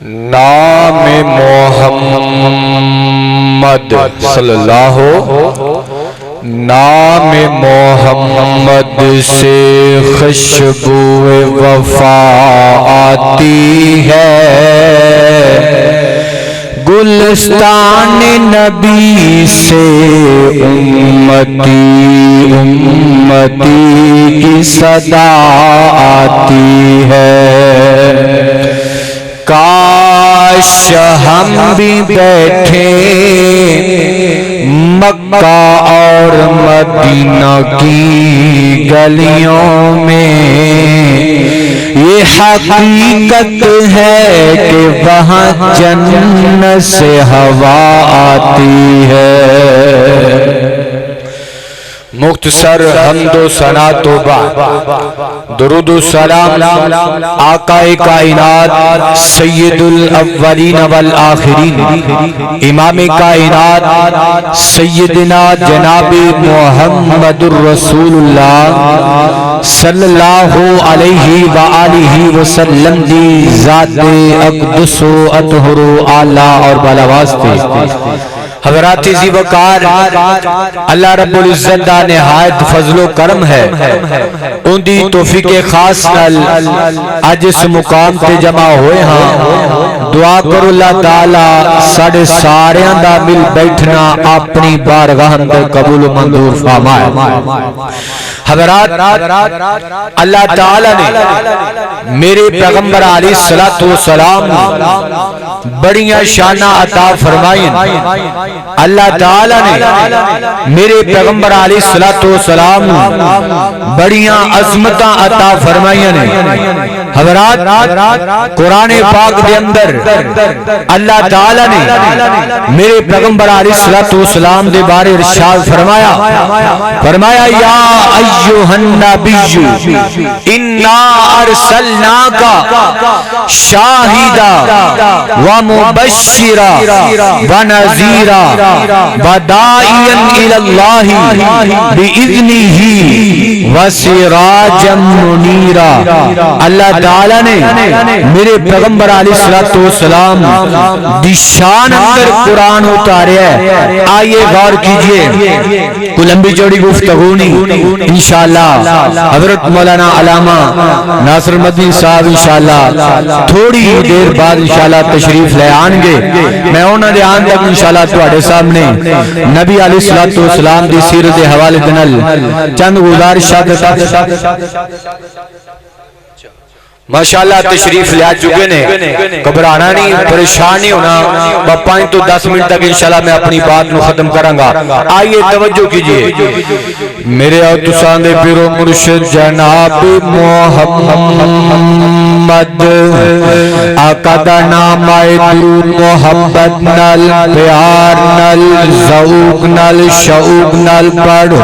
نام محمد صلی اللہ نام محمد سے خوشبو وفا آتی ہے، گلستان نبی سے امتی امتی کی صدا آتی ہے۔ کاش ہم بھی بیٹھے مکہ اور مدینہ کی گلیوں میں، یہ حقیقت ہے کہ وہاں جنت سے ہوا آتی ہے۔ مختصر حمد و ثنا تو بعد درود و سلام آقا کائنات سید الاولین والآخرین امام کائنات سیدنا جناب محمد الرسول اللہ صلی اللہ علیہ وآلہ وسلم دی ذات اقدس و اطہر و اعلی اور بالا واسطے حضرات ذی وقار اللہ رب العزت دا نہایت فضل و کرم ہے، ان دی توفیق خاص نال اج اس مقام تے جمع ہوئے ہاں۔ دعا کرو اللہ تعالی ساڈے ساریاں دا مل بیٹھنا اپنی بارگاہ اندر قبول و منظور فرمائے۔ حضرات اللہ تعالی نے میرے پیغمبر علیہ الصلوۃ والسلام بڑیاں شاناں عطا فرمائیں۔ اللہ تعالی نے میرے پیغمبر علیہ الصلوۃ والسلام بڑیاں عظمتاں عطا فرمائیں۔ حضرات قرآن پاک دے اندر اللہ تعالی نے میرے پیغمبر علیہ الصلوۃ والسلام دے بارے ارشاد فرمایا یا ایھا النبی انا ارسلناک شاہدا ومبشرا ونذیرا وداعیا الی اللہ باذنہ وسراجا منیرا۔ اللہ تعالی نے میرے پیغمبر علیہ الصلوۃ والسلام دی شان اندر قرآن اتاریا ہے۔ آئیے غور کیجئے، کوئی لمبی چوڑی گفتگو نہیں، انشاءاللہ حضرت مولانا علامہ ناصر مدنی صاحب انشاءاللہ تھوڑی دیر بعد انشاءاللہ تشریف لے آن گے۔ میں انہاں دے آن تک انشاءاللہ تواڈے سامنے نبی علیہ الصلوۃ والسلام دی سیرت دے حوالے نال چند گزارشات ماشاءاللہ تشریف لے آ چکے نے، گھبرانا نہیں، پریشان نہیں ہونا، 5 تو 10 منٹ تک انشاءاللہ میں اپنی بات نو ختم کروں گا۔ آئیے توجہ کیجئے، میرے اور تساں دے پیر و مرشد جناب محمد آقا دا نام آئے درود محبت نال پیار نال ذوق نال شوق نال پڑھ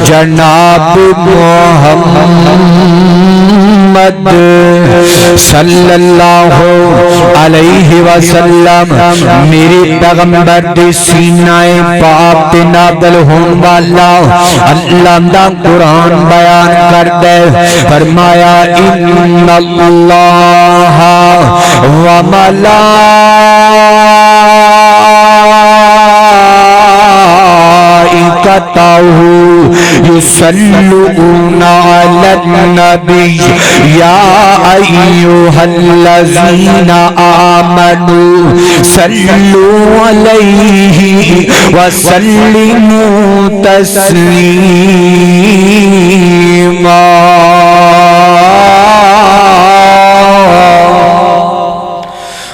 جناب محمد صلی اللہ علیہ وسلم میرے پیغمبر دے سینہ پاک تے نازل ہون والا اللہ دا قرآن بیان کر دے، فرمایا ان اللہ وملائکتہ یصلون علی النبی یا ایھا الذین آمنوا صلوا علیہ وسلموا تسلیما۔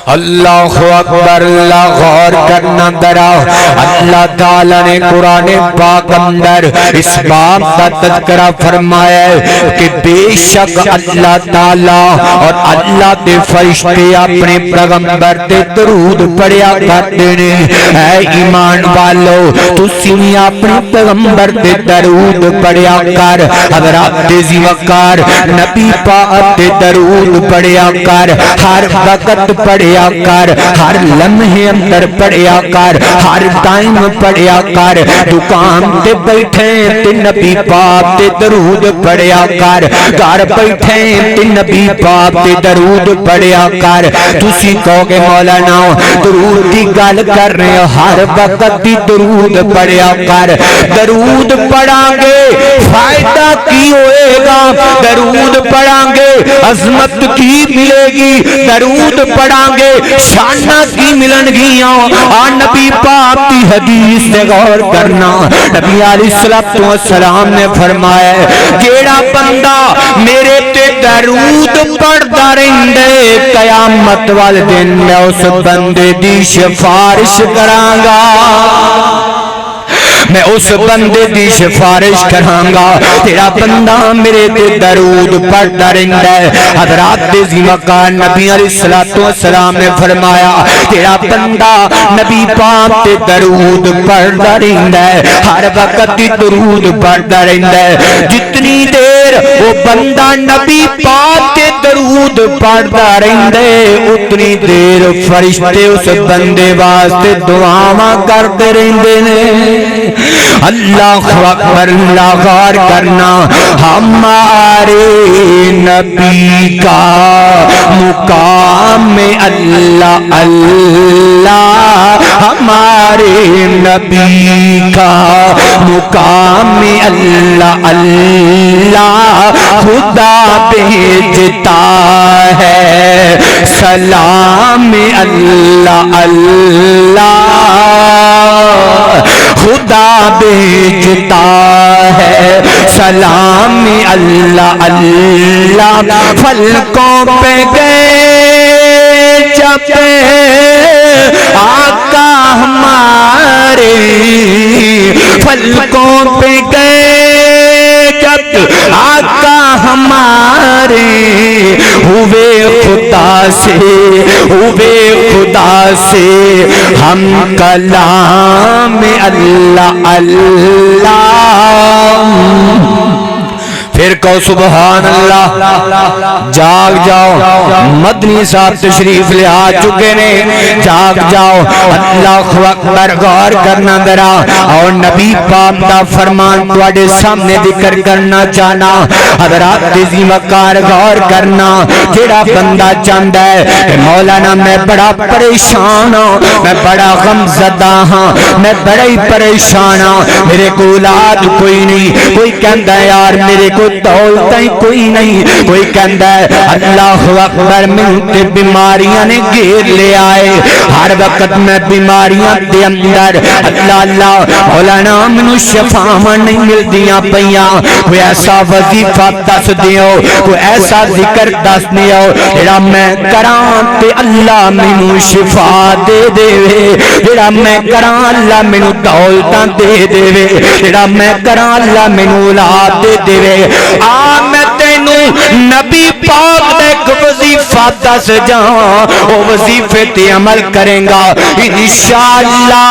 اللہ اکبر، اللہ غور کرنا درا اللہ تعالی نے قرآن پاک اندر اس بات کا تذکرہ فرمایا ہے کہ بے شک اللہ تعالی اور اللہ دے فرشتے اپنے پیغمبر تے درود پڑھیا کرتے ہیں۔ اے ایمان والو تسی بھی اپنے پیغمبر تے درود پڑھیا کر، حضرات ذی وقار نبی پاک تے درود پڑھیا کر، ہر وقت پڑھیا پڑھیا کر، ہر لمحے اندر پڑھیا کر، ہر ٹائم پڑھیا کر، دکان تے بیٹھے تے نبی پاک تے درود پڑھیا کر، گھر بیٹھے تے نبی پاک تے درود پڑھیا کر۔ تسی کہو گے مولانا درود دی گل کر رہے ہو، ہر وقت دی درود پڑھیا کر۔ درود پڑھاں گے فائدہ کی ہوئے گا؟ درود پڑھاں گے عظمت کی ملے گی، درود پڑھاں گے شانہ کی ملن گیاں۔ نبی پاک کی حدیث سے غور کرنا، نبی علیہ السلام نے فرمایا جیڑا بندہ میرے تے درود پڑھدا رہندے قیامت والے دن میں اس بندے دی سفارش کراں گا، میں اس بندے دی سفارش کراں گا۔ تیرا بندہ میرے تے درود پڑھتا رہندا ہے۔ حضرات عزیز مقام نبی علیہ السلام نے فرمایا تیرا بندہ نبی پاک تے درود پڑھتا رہندا ہے، ہر وقت دی درود پڑھتا رہندا ہے۔ جتنی دیر وہ بندہ نبی پاک تے درود پڑھتا رہندا ہے اتنی دیر فرشتے اس بندے واسطے دعاواں کرتے رہندے نے۔ اللہ اکبر، اللہ غور کرنا، ہمارے نبی کا مقام اللہ اللہ، ہمارے نبی کا مقام اللہ اللہ، خدا بھیجتا ہے سلام اللہ اللہ، خدا بھیجتا ہے سلام اللہ اللہ۔ فلکوں پہ گئے جب آقا ہمارے، فلکوں پہ گئے جب آقا ہمارے، ہوئے خدا سے ہوئے خدا سے ہم کلام اللہ اللہ۔ پھر کہو سبحان اللہ۔ جاگ جاؤ، مدنی صاحب تشریف لے آ چکے نے، جاگ جاؤ۔ اللہ اکبر، غور کرنا ذرا، اور نبی پاک دا فرمان تواڈے سامنے ذکر کرنا چاہنا۔ حضرات عزیز وقار غور کرنا، جیڑا بندہ چاہندا ہے کہ مولانا میں بڑا پریشان ہوں، میں بڑا غم زدہ ہاں، میں بڑا ہی پریشان ہوں، میرے کو اولاد کوئی نہیں، کوئی کہندا ہے یار میرے کو دولتیں کوئی نہیں، کوئی کہندا ہے اللہ اکبر میں تے بیماریاں نے گھیر لے آئے، ہر وقت میں بیماریاں دے اندر، اللہ اللہ مولانا مینوں شفاواں نہیں ملدیاں پیاں، کوئی ایسا وظیفہ دس دیو، کوئی ایسا ذکر دس دیو جڑا میں کراں تے اللہ مینوں شفا دے دے، جڑا میں کراں اللہ مینوں دولتاں دے دے، جڑا میں کراں اللہ مینوں اولاد دے دے۔ میں تینوں نبی پاک دا ایک وظیفہ دس جاؤں، وہ وظیفے تے عمل کریں گا انشاءاللہ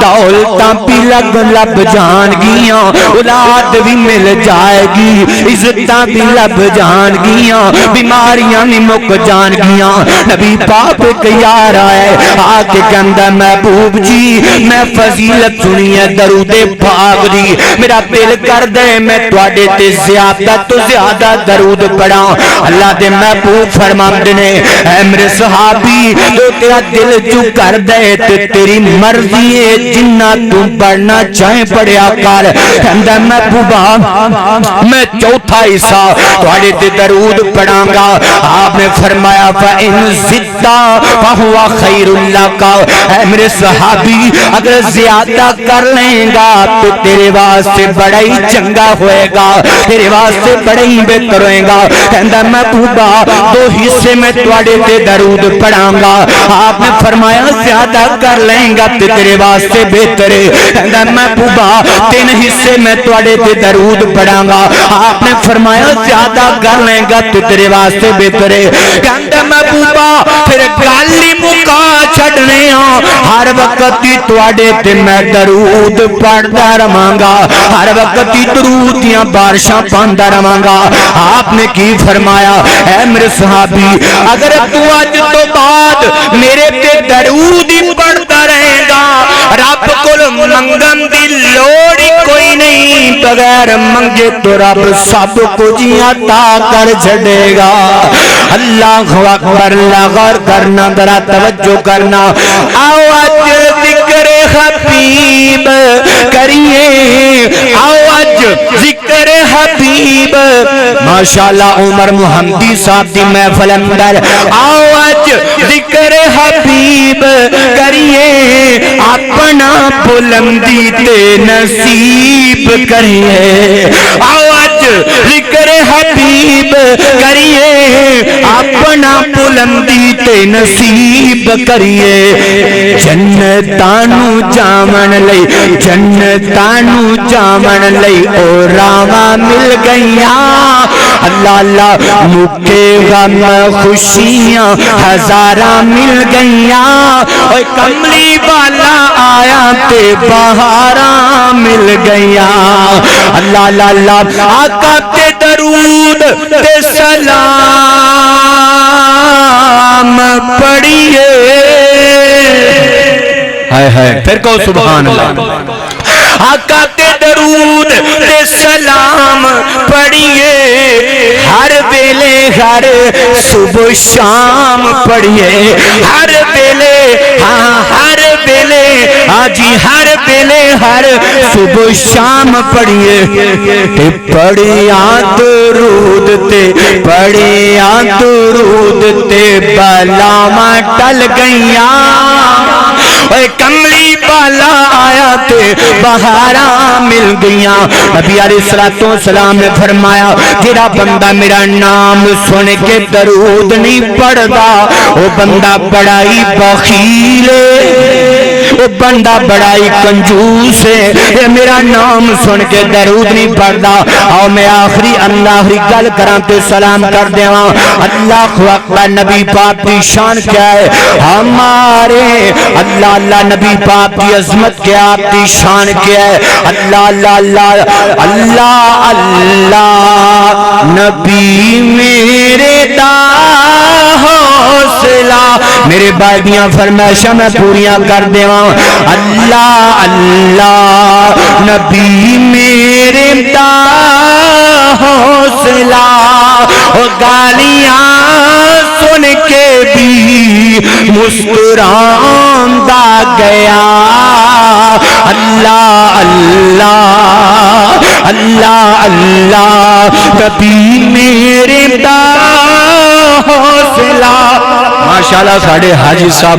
دولتاں بھی لب جان گیاں، اولاد بھی مل جائے گی، عزتاں بھی لب جان گیاں، بیماریاں بھی مک جان گیاں۔ نبی پاک یار آئے آ کے کہندا محبوب جی میں فضیلت سنی ہے درود پاک دی، میرا دل کر دے میں تواڈے تے زیادہ تو زیادہ درود پڑھا۔ اللہ دے محبوب فرماندے نے اے میرے صحابی جو تیرا دل جو کر دے تے تیری مرضی ہے جنہ تو پڑھنا چاہے پڑھیا کر۔ کہندا محبوبا میں چوتھا حصہ تواڈے تے درود پڑھاں گا۔ آپ نے فرمایا فَإِن زِدْتَ فَهُوَ خَيْرٌ لَكَ، اے میرے صحابی اگر زیادہ کر لیں گا تو تیرے واسطے بڑا ہی چنگا ہوئے گا، تیرے واسطے بڑا ہی بہتر ہوئے گا۔ کہندا محبوبا دو حصے میں تواڈے تے درود پڑھاں گا۔ آپ نے فرمایا زیادہ کر لیں گا تو تیرے واسطے بہتر ہے۔ کہندا محبوبا تین حصے میں تواڈے تے درود پڑھاں گا۔ آپ نے فرمایا زیادہ کر لیں گا تو تیرے واسطے بہتر ہے۔ کہندا محبوبا پھر گل ہی مکا چھڈنے ہاں، ہر ہر وقت ہی تواڈے تے میں درود پڑھدا رہاں، ہر وقت ہی درود دیاں بارشاں پاندا رہاں۔ آپ نے کی فرمایا، اے میرے صحابی، اگر تو اج تو بعد میرے تے درود ہی پڑھدا رہے گا، رب کول منگن دی لوڑ ہی کوئی نہیں، بغیر منگے تو رب سب کچھ عطا کر چھڑے گا۔ اللہ اکبر، اللہ غور کرنا، ذرا توجہ کرنا۔ آؤ اج ذکر حبیب کریے، آؤ اج ذکر حبیب، ماشاءاللہ عمر محمدی صاحب دی محفل اندر، آؤ اج ذکر حبیب کریے، اپنا بلندی تے نصیب کریے۔ آؤ اج ذکر حبیب کریے، اپنا بلندی تے نصیب کریے۔ جنتانو جامن لئی، جنتانو جامن لئی او راواں مل گئیاں، اللہ اللہ مکے غم خوشیاں ہزاراں مل گئیاں، اوے کملی والا آیا تے بہاراں مل گئیاں۔ اللہ اللہ اللہ، آقا تے درود تے سلام پڑھیے، ہائے ہائے پھر کہو سبحان اللہ۔ آقا تے درود تے سلام پڑھیے، ہر ویلے ہر صبح شام پڑھیے، ہر ویلے ہاں ہر ویلے ہاں جی ہر ویلے ہر صبح شام پڑھیے۔ تے پڑھیا درود تے پڑھیا درود تے بلاواں ٹل گئیاں، اے کملی والا آیا تے بہاراں مل گئیاں۔ نبی علیہ السلام نے فرمایا، جڑا بندہ میرا نام سن کے درود نہیں پڑھدا، وہ بندہ بڑا ہی بخیل ہے، وہ بندہ بڑا ہی کنجوس ہے، یہ میرا نام سن کے درود نہیں پڑھدا۔ آؤ میں آخری گل کراں تے سلام کر دیواں۔ اللہ اکبر، نبی پاک کی شان کیا ہے ہمارے، اللہ اللہ نبی پاک کی عظمت کیا، آپ کی شان کیا ہے، اللہ اللہ اللہ اللہ اللہ، نبی میرے دا حوصلہ، میرے بائیاں فرمائشاں میں پوریاں کر دیواں۔ اللہ اللہ، نبی میرے دا حوصلہ، او گالیاں سن کے بھی مسکراندا گیا۔ اللہ اللہ اللہ اللہ، نبی میرے دا حوصلہ۔ ماشاءاللہ ساڑھے حاجی صاحب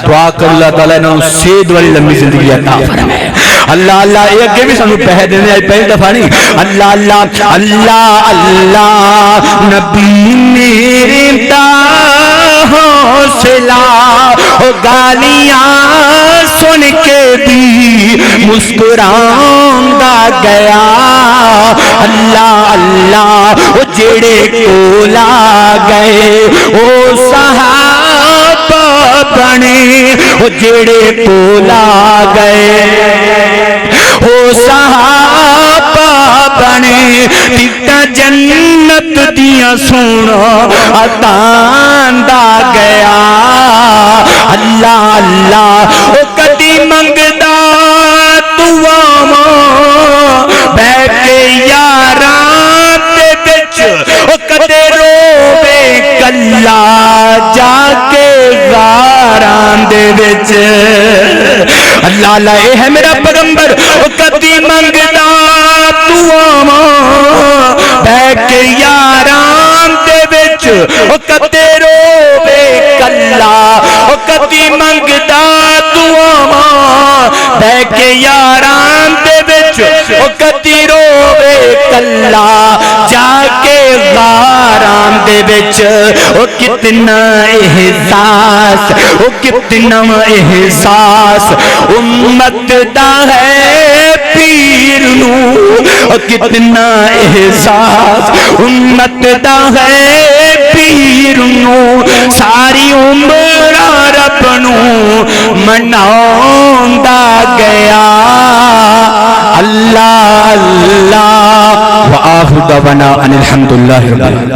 دعا کر اللہ تعالیٰ انہوں سید والی لمبی زندگی عطا فرمائے۔ اللہ اللہ، یہ اگے بھی سانو پہے دینے آئی پہلی دفعہ نہیں۔ اللہ اللہ اللہ اللہ، نبی میرے دا حوصلہ، او گالیاں سن کے بھی مسکراندا گیا۔ اللہ اللہ، او جڑے کولا گئے او صحابہ بنے، او جڑے کولا گئے او صحابہ بنے، تیتا جنت دیاں سونا عطاندا گیا۔ اللہ اللہ، او کدی منگدا دعاواں بہ کے یاراں دے وچ، او کدے روے کلا جا کے غاراں دے وچ۔ اللہ اللہ، اے ہے میرا پیغمبر، او کدی منگدا دعاواں بہ کے یاراں دے وچ، او کدے روے کلا، او کدی منگدا دعاواں بہ کے یاراں دے وچ، او کدی روے کلا جا کے غاراں دے وچ۔ او کتنا احساس، او کتنا احساس امت دا ہے پیر نو، او کتنا احساس امت دا ہے پیر نو، ساری عمر رب نو مناؤ دعوانا ان الحمدللہ رب العالمین.